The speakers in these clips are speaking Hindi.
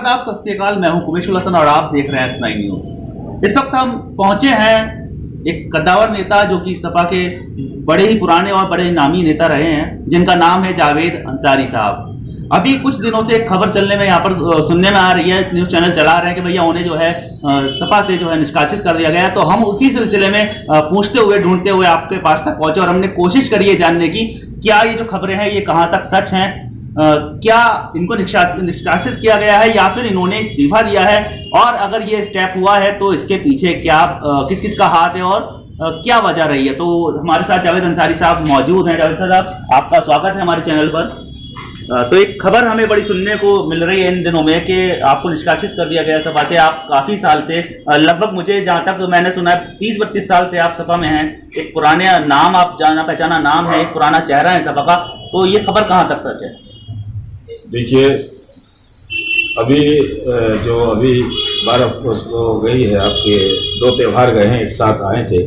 आदाब, सत श्री अकाल। मैं हूं कुबेश उल हसन और आप देख रहे हैं S9 न्यूज। इस वक्त हम पहुंचे हैं एक कद्दावर नेता जो कि सपा के बड़े ही पुराने और बड़े नामी नेता रहे हैं, जिनका नाम है जावेद अंसारी साहब। अभी कुछ दिनों से एक खबर चलने में यहाँ पर सुनने में आ रही है, न्यूज़ चैनल चला रहे हैं कि भैया उन्हें जो है सपा से जो है निष्कासित कर दिया गया है। तो हम उसी सिलसिले में पूछते हुए ढूंढते हुए आपके पास तक पहुंचे और हमने कोशिश करी है जानने की क्या ये जो खबरें हैं ये कहाँ तक सच हैं, क्या इनको निष्कासित किया गया है या फिर इन्होंने इस्तीफा दिया है, और अगर ये स्टेप हुआ है तो इसके पीछे क्या किस किस का हाथ है और क्या वजह रही है। तो हमारे साथ जावेद अंसारी साहब मौजूद हैं। जावेद साहब, आपका स्वागत है हमारे चैनल पर। तो एक खबर हमें बड़ी सुनने को मिल रही है इन दिनों में कि आपको निष्कासित कर दिया गया सपा से। आप काफ़ी साल से, लगभग मुझे जहाँ तक मैंने सुना है 30-32 साल से आप सपा में हैं। एक पुराने नाम, आप जाना पहचाना नाम है, एक पुराना चेहरा है सपा का। तो ये खबर कहाँ तक सच है? देखिए, अभी जो अभी 12 अगस्त को गई है, आपके 2 त्यौहार गए हैं, एक साथ आए थे,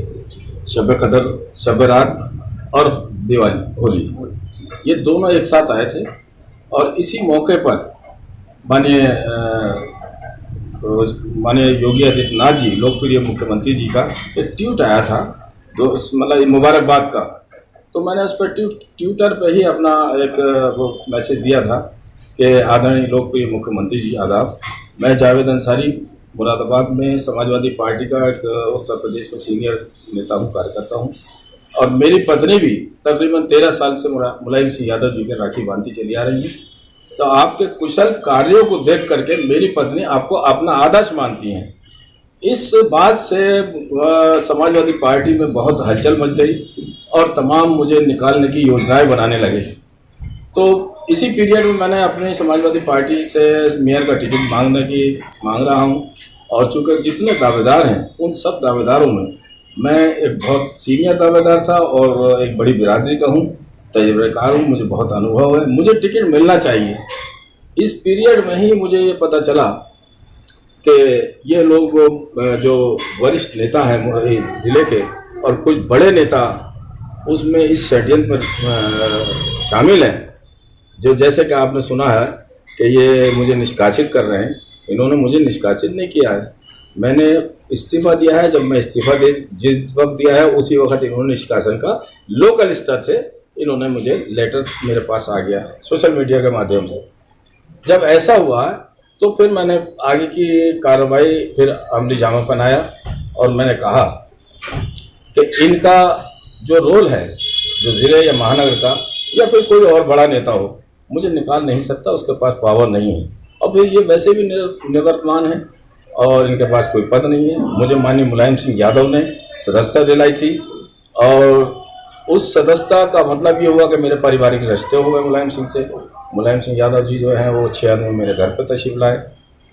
शब कदर, शब रात और दिवाली, होली, ये दोनों एक साथ आए थे। और इसी मौके पर माननीय योगी आदित्यनाथ जी, लोकप्रिय मुख्यमंत्री जी का एक ट्वीट आया था, मतलब मुबारकबाद का। तो मैंने उस पर ट्विटर पर ही अपना एक वो मैसेज दिया था कि आदरणीय लोकप्रिय मुख्यमंत्री जी आदाब, मैं जावेद अंसारी मुरादाबाद में समाजवादी पार्टी का एक उत्तर प्रदेश में सीनियर नेता हूँ, कार्यकर्ता हूँ, और मेरी पत्नी भी तकरीबन 13 साल से मुलायम सिंह यादव जी के राखी बांधती चली आ रही है। तो आपके कुशल कार्यों को देख करके मेरी पत्नी आपको अपना आदर्श मानती हैं। इस बात से समाजवादी पार्टी में बहुत हलचल मच गई और तमाम मुझे निकालने की योजनाएं बनाने लगे। तो इसी पीरियड में मैंने अपनी समाजवादी पार्टी से मेयर का टिकट मांग रहा हूं, और चूँकि जितने दावेदार हैं उन सब दावेदारों में मैं एक बहुत सीनियर दावेदार था और एक बड़ी बिरादरी का हूँ, तजुर्बेकार हूँ, मुझे बहुत अनुभव है, मुझे टिकट मिलना चाहिए। इस पीरियड में ही मुझे ये पता चला कि ये लोग जो वरिष्ठ नेता हैं ज़िले के और कुछ बड़े नेता उसमें इस षड्यंत्र में शामिल हैं, जो जैसे कि आपने सुना है कि ये मुझे निष्कासित कर रहे हैं। इन्होंने मुझे निष्कासित नहीं किया है, मैंने इस्तीफ़ा दिया है। जब मैं इस्तीफ़ा जिस वक्त दिया है उसी वक्त इन्होंने निष्कासन का लोकल स्तर से इन्होंने मुझे लेटर मेरे पास आ गया सोशल मीडिया के माध्यम से। जब ऐसा हुआ तो फिर मैंने आगे की कार्रवाई फिर अमली जामा बनाया और मैंने कहा कि इनका जो रोल है, जो ज़िले या महानगर का या फिर कोई और बड़ा नेता हो, मुझे निकाल नहीं सकता, उसके पास पावर नहीं है। और फिर ये वैसे भी निवर्तमान है और इनके पास कोई पद नहीं है। मुझे माननीय मुलायम सिंह यादव ने सदस्यता दिलाई थी और उस सदस्यता का मतलब ये हुआ कि मेरे पारिवारिक रिश्ते हो गए मुलायम सिंह से। मुलायम सिंह यादव जी जो हैं वो 96 में मेरे घर पर तशरीफ लाए,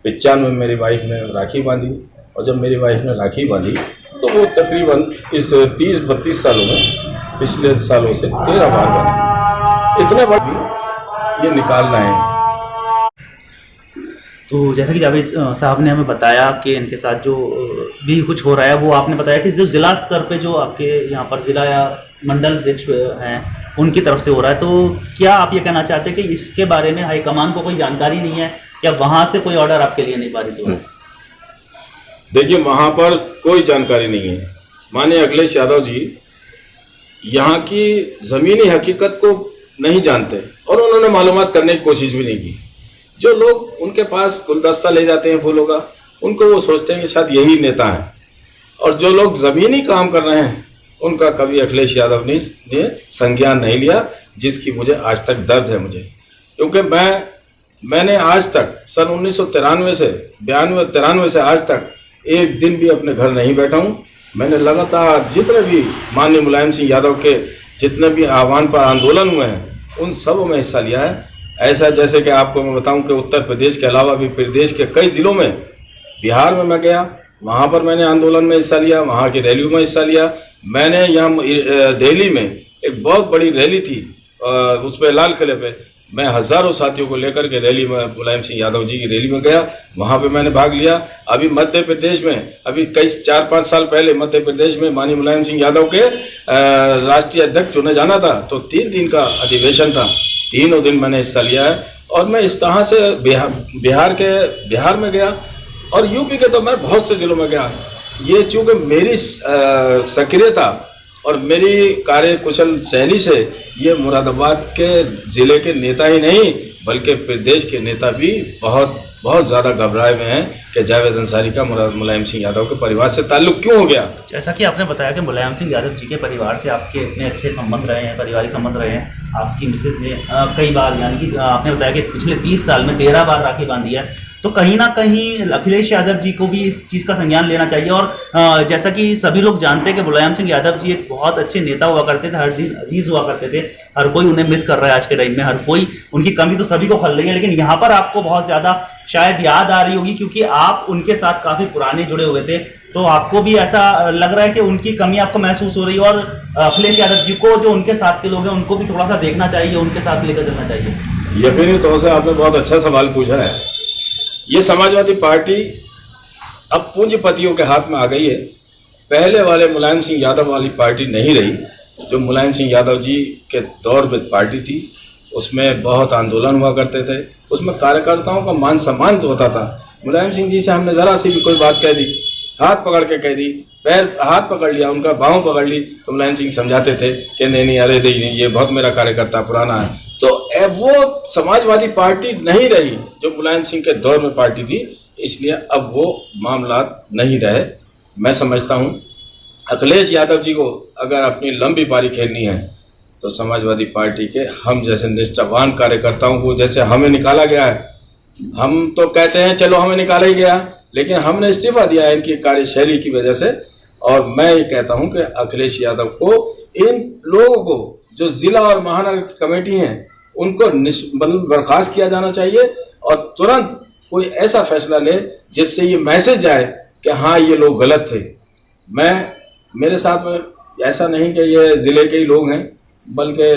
95 में मेरी वाइफ ने राखी बांधी, और जब मेरी वाइफ ने राखी बांधी तो वो तकरीबन इस 30-32 सालों में पिछले सालों से 13 बार बने। इतने बड़े ये निकालना है। तो जैसा कि जावेद साहब ने हमें बताया कि इनके साथ जो भी कुछ हो रहा है वो आपने बताया कि जो ज़िला स्तर पे जो आपके यहाँ पर ज़िला या मंडल अध्यक्ष हैं उनकी तरफ से हो रहा है, तो क्या आप ये कहना चाहते हैं कि इसके बारे में हाईकमान को कोई जानकारी नहीं है, क्या वहाँ से कोई ऑर्डर आपके लिए नहीं पारित हुआ? देखिए, वहाँ पर कोई जानकारी नहीं है। माननीय अखिलेश यादव जी यहाँ की ज़मीनी हकीकत को नहीं जानते और उन्होंने मालूमात करने की कोशिश भी नहीं की। जो लोग उनके पास गुलदस्ता ले जाते हैं फूलों का, उनको वो सोचते हैं कि शायद यही नेता हैं, और जो लोग ज़मीनी काम कर रहे हैं उनका कभी अखिलेश यादव ने संज्ञान नहीं लिया, जिसकी मुझे आज तक दर्द है मुझे। क्योंकि मैंने आज तक सन 1993 से 92-93 से आज तक एक दिन भी अपने घर नहीं बैठा हूँ। मैंने लगातार जितने भी माननीय मुलायम सिंह यादव के जितने भी आह्वान पर आंदोलन हुए हैं उन सब में हिस्सा लिया है। ऐसा जैसे कि आपको मैं बताऊं कि उत्तर प्रदेश के अलावा भी प्रदेश के कई ज़िलों में, बिहार में मैं गया, वहाँ पर मैंने आंदोलन में हिस्सा लिया, वहाँ की रैलियों में हिस्सा लिया। मैंने यहाँ दिल्ली में एक बहुत बड़ी रैली थी, उस पर लाल किले पे मैं हज़ारों साथियों को लेकर के रैली में, मुलायम सिंह यादव जी की रैली में गया, वहाँ पे मैंने भाग लिया। अभी मध्य प्रदेश में, अभी कई 4-5 साल पहले मध्य प्रदेश में माननीय मुलायम सिंह यादव के राष्ट्रीय अध्यक्ष चुने जाना था, तो 3 दिन का अधिवेशन था, तीनों दिन मैंने हिस्सा लिया है। और मैं इस तरह से बिहार में गया और यूपी के तो मैं बहुत से जिलों में गया। ये चूँकि मेरी सक्रियता और मेरी कार्यकुशल शैली से ये मुरादाबाद के ज़िले के नेता ही नहीं बल्कि प्रदेश के नेता भी बहुत ज़्यादा घबराए हुए हैं कि जावेद अंसारी का मुलायम सिंह यादव के परिवार से ताल्लुक़ क्यों हो गया। जैसा कि आपने बताया कि मुलायम सिंह यादव जी के परिवार से आपके इतने अच्छे संबंध रहे हैं, पारिवारिक संबंध रहे हैं। आपकी मिसेज ने कई बार, यानी कि आपने बताया कि पिछले 30 साल में 13 बार राखी बांधी है, तो कहीं ना कहीं अखिलेश यादव जी को भी इस चीज़ का संज्ञान लेना चाहिए। और जैसा कि सभी लोग जानते हैं कि मुलायम सिंह यादव जी एक बहुत अच्छे नेता हुआ करते थे, हर दिन अजीज हुआ करते थे। हर कोई उन्हें मिस कर रहा है आज के टाइम में, हर कोई, उनकी कमी तो सभी को खल रही है, लेकिन यहाँ पर आपको बहुत ज़्यादा शायद याद आ रही होगी क्योंकि आप उनके साथ काफ़ी पुराने जुड़े हुए थे, तो आपको भी ऐसा लग रहा है कि उनकी कमी आपको महसूस हो रही है। और अखिलेश यादव जी को, जो उनके साथ के लोग हैं, उनको भी थोड़ा सा देखना चाहिए, उनके साथ लेकर चलना चाहिए। यकीनी तौर से आपने बहुत अच्छा सवाल पूछा है। ये समाजवादी पार्टी अब पूंजीपतियों के हाथ में आ गई है। पहले वाले मुलायम सिंह यादव वाली पार्टी नहीं रही। जो मुलायम सिंह यादव जी के दौर में पार्टी थी उसमें बहुत आंदोलन हुआ करते थे, उसमें कार्यकर्ताओं का मान सम्मान तो होता था। मुलायम सिंह जी से हमने ज़रा सी भी कोई बात कह दी, हाथ पकड़ के कह दी, पैर हाथ पकड़ लिया, उनका बाहों पकड़ ली, तो मुलायम सिंह समझाते थे कि नहीं अरे नहीं, ये बहुत मेरा कार्यकर्ता पुराना है। तो अब वो समाजवादी पार्टी नहीं रही जो मुलायम सिंह के दौर में पार्टी थी, इसलिए अब वो मामला नहीं रहे। मैं समझता हूँ अखिलेश यादव जी को अगर अपनी लंबी पारी खेलनी है तो समाजवादी पार्टी के हम जैसे निष्ठावान कार्यकर्ताओं को, जैसे हमें निकाला गया है, हम तो कहते हैं चलो हमें निकाला ही गया, लेकिन हमने इस्तीफा दिया है इनकी कार्यशैली की वजह से। और मैं ये कहता हूं कि अखिलेश यादव को, इन लोगों को जो जिला और महानगर कमेटी हैं उनको मतलब बर्खास्त किया जाना चाहिए और तुरंत कोई ऐसा फैसला ले जिससे ये मैसेज जाए कि हाँ ये लोग गलत थे। मेरे साथ में ऐसा नहीं कि ये ज़िले के ही लोग हैं, बल्कि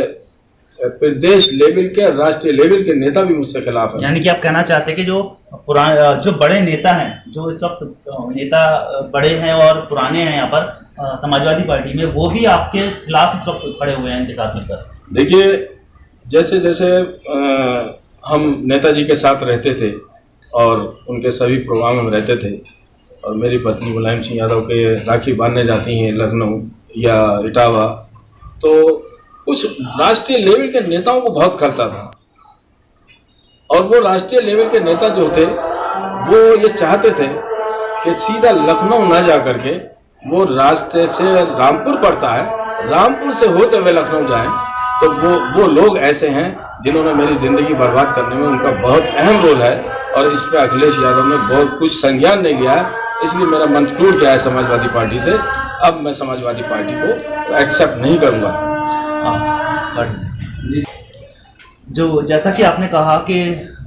प्रदेश लेवल के, राष्ट्रीय लेवल के नेता भी मुझसे खिलाफ है। यानी कि आप कहना चाहते हैं कि जो बड़े नेता हैं, जो इस वक्त नेता बड़े हैं और पुराने हैं यहाँ पर समाजवादी पार्टी में, वो भी आपके खिलाफ इस वक्त खड़े हुए हैं इनके साथ मिलकर। देखिए, जैसे जैसे हम नेताजी के साथ रहते थे और उनके सभी प्रोग्राम में रहते थे, और मेरी पत्नी मुलायम सिंह यादव के राखी बांधने जाती हैं लखनऊ या इटावा, तो कुछ राष्ट्रीय लेवल के नेताओं को बहुत करता था। और वो राष्ट्रीय लेवल के नेता जो थे वो ये चाहते थे कि सीधा लखनऊ ना जा करके वो रास्ते से रामपुर पड़ता है, रामपुर से होते हुए लखनऊ जाएं। तो वो लोग ऐसे हैं जिन्होंने मेरी ज़िंदगी बर्बाद करने में उनका बहुत अहम रोल है, और इस पर अखिलेश यादव ने बहुत कुछ संज्ञान नहीं लिया है, इसलिए मेरा मन टूट गया है समाजवादी पार्टी से। अब मैं समाजवादी पार्टी को एक्सेप्ट नहीं करूँगा। जो जैसा कि आपने कहा कि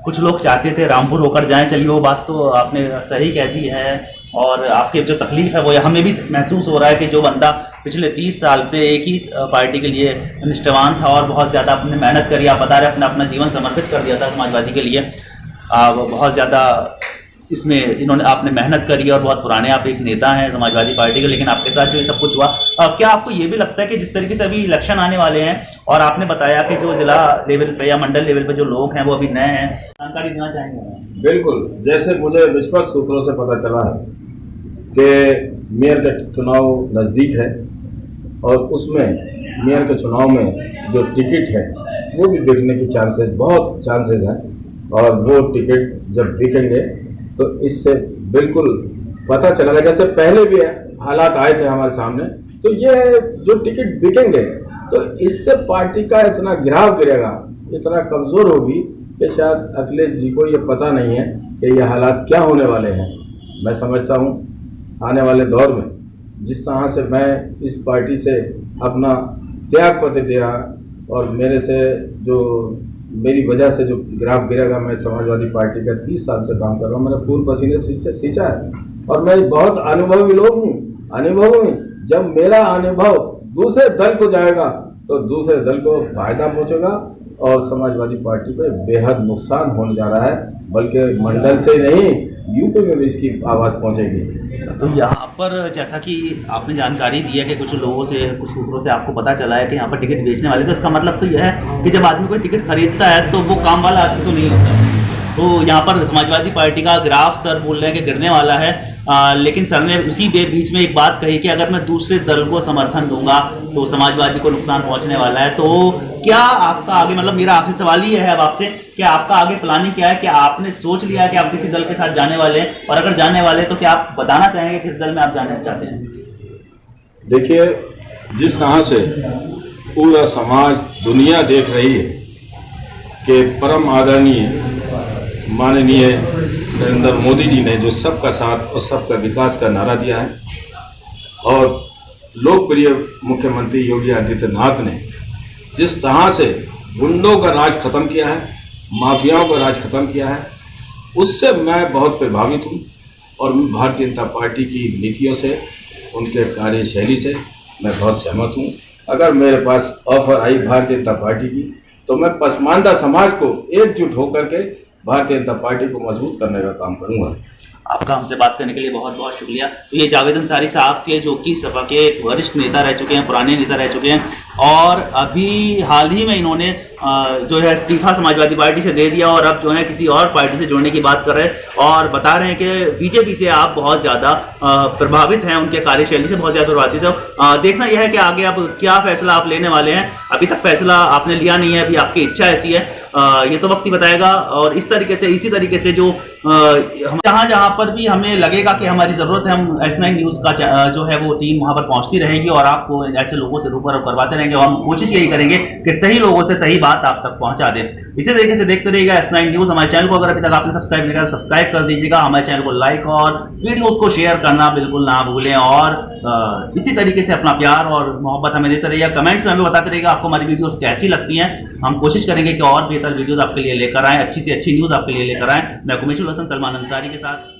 कुछ लोग चाहते थे रामपुर होकर जाएं, चलिए वो बात तो आपने सही कह दी है, और आपकी जो तकलीफ़ है वो हमें भी महसूस हो रहा है कि जो बंदा पिछले 30 साल से एक ही पार्टी के लिए निष्ठावान था और बहुत ज़्यादा अपने मेहनत करी, आप बता रहे अपना जीवन समर्पित कर दिया था समाजवादी के लिए, बहुत ज़्यादा इसमें आपने मेहनत करी और बहुत पुराने आप एक नेता हैं समाजवादी पार्टी के, लेकिन आपके साथ जो ये सब कुछ हुआ, क्या आपको ये भी लगता है कि जिस तरीके से अभी इलेक्शन आने वाले हैं और आपने बताया कि जो जिला लेवल पे या मंडल लेवल पे जो लोग हैं वो अभी नए हैं, जानकारी देना चाहेंगे? बिल्कुल, जैसे मुझे विश्वस्त सूत्रों से पता चला है कि मेयर का चुनाव नज़दीक है और उसमें मेयर के चुनाव में जो टिकट है वो भी बिकने की बहुत चांसेस हैं, और वो टिकट जब बिकेंगे तो इससे बिल्कुल पता चलेगा, जैसे पहले भी हालात आए थे हमारे सामने, तो ये जो टिकट बिकेंगे तो इससे पार्टी का इतना गिराव गिरेगा, इतना कमज़ोर होगी कि शायद अखिलेश जी को ये पता नहीं है कि ये हालात क्या होने वाले हैं। मैं समझता हूँ आने वाले दौर में जिस तरह से मैं इस पार्टी से अपना त्याग पत्र दे रहा, और मेरी वजह से जो गिराव गिरेगा, मैं समाजवादी पार्टी का 30 साल से काम कर रहा हूँ, मैंने पूर्ण पसीने से सींचा है, और मैं बहुत अनुभवी लोग हूँ, अनुभवी। जब मेरा अनुभव दूसरे दल को जाएगा तो दूसरे दल को फायदा पहुँचेगा, और समाजवादी पार्टी पे बेहद नुकसान होने जा रहा है, बल्कि मंडल से नहीं यूपी में भी इसकी आवाज़ पहुंचेगी। तो यहाँ पर जैसा कि आपने जानकारी दी है कि कुछ लोगों से, कुछ सूत्रों से आपको पता चला है कि यहाँ पर टिकट बेचने वाले, तो इसका मतलब तो यह है कि जब आदमी कोई टिकट खरीदता है तो वो काम वाला आदमी तो नहीं होता। तो यहाँ पर समाजवादी पार्टी का ग्राफ सर बोल रहे हैं कि गिरने वाला है, लेकिन सर ने उसी बीच में एक बात कही कि अगर मैं दूसरे दल को समर्थन दूंगा तो समाजवादी को नुकसान पहुंचने वाला है। तो क्या आपका आगे, मतलब मेरा आखिरी सवाल ये है अब आपसे कि आपका आगे प्लानिंग क्या है, कि आपने सोच लिया है कि आप किसी दल के साथ जाने वाले हैं, और अगर जाने वाले हैं तो क्या आप बताना चाहेंगे किस दल में आप जाना चाहते हैं? देखिए, जिस तरह से पूरा समाज, दुनिया देख रही है कि परम आदरणीय माननीय नरेंद्र मोदी जी ने जो सबका साथ और सबका विकास का नारा दिया है, और लोकप्रिय मुख्यमंत्री योगी आदित्यनाथ ने जिस तरह से गुंडों का राज खत्म किया है, माफियाओं का राज खत्म किया है, उससे मैं बहुत प्रभावित हूँ। और भारतीय जनता पार्टी की नीतियों से, उनके कार्यशैली से मैं बहुत सहमत हूँ। अगर मेरे पास ऑफर आई भारतीय जनता पार्टी की, तो मैं पसमानदा समाज को एकजुट होकर के भारतीय जनता पार्टी को मजबूत करने का काम करूंगा। आपका हमसे बात करने के लिए बहुत बहुत शुक्रिया। तो ये जावेद अंसारी साहब थे, जो कि सपा के एक वरिष्ठ नेता रह चुके हैं, पुराने नेता रह चुके हैं, और अभी हाल ही में इन्होंने जो है इस्तीफा समाजवादी पार्टी से दे दिया, और अब जो है किसी और पार्टी से जुड़ने की बात कर रहे हैं, और बता रहे हैं कि बीजेपी से आप बहुत ज़्यादा प्रभावित हैं, उनके कार्यशैली से बहुत ज़्यादा प्रभावित है। देखना यह है कि आगे आप क्या फैसला आप लेने वाले हैं। अभी तक फैसला आपने लिया नहीं है, अभी आपकी इच्छा ऐसी है, ये तो वक्त ही बताएगा। और इस तरीके से, इसी तरीके से जो हम जहाँ पर भी हमें लगेगा कि हमारी ज़रूरत है, हम S9 न्यूज़ का जो है वो टीम वहाँ पर पहुँचती रहेगी, और आपको ऐसे लोगों से रूबरू करवाते रहेंगे, और हम कोशिश यही करेंगे कि सही लोगों से सही बात आप तक पहुँचा दें। इसी तरीके से देखते रहिएगा S9 न्यूज़। हमारे चैनल को अगर अभी तक आपने सब्सक्राइब नहीं किया तो सब्सक्राइब कर दीजिएगा, हमारे चैनल को लाइक और वीडियोज़ को शेयर करना बिल्कुल ना भूलें, और इसी तरीके से अपना प्यार और मोहब्बत हमें देते रहिएगा। कमेंट्स में हमें बताते रहिएगा आपको हमारी वीडियोज़ कैसी लगती हैं। हम कोशिश करेंगे कि और बेहतर वीडियोज़ आपके लिए लेकर आएँ, अच्छी से अच्छी न्यूज़ आपके लिए लेकर आएँ। मैं कुमेशुल हसन सलमान अंसारी के साथ।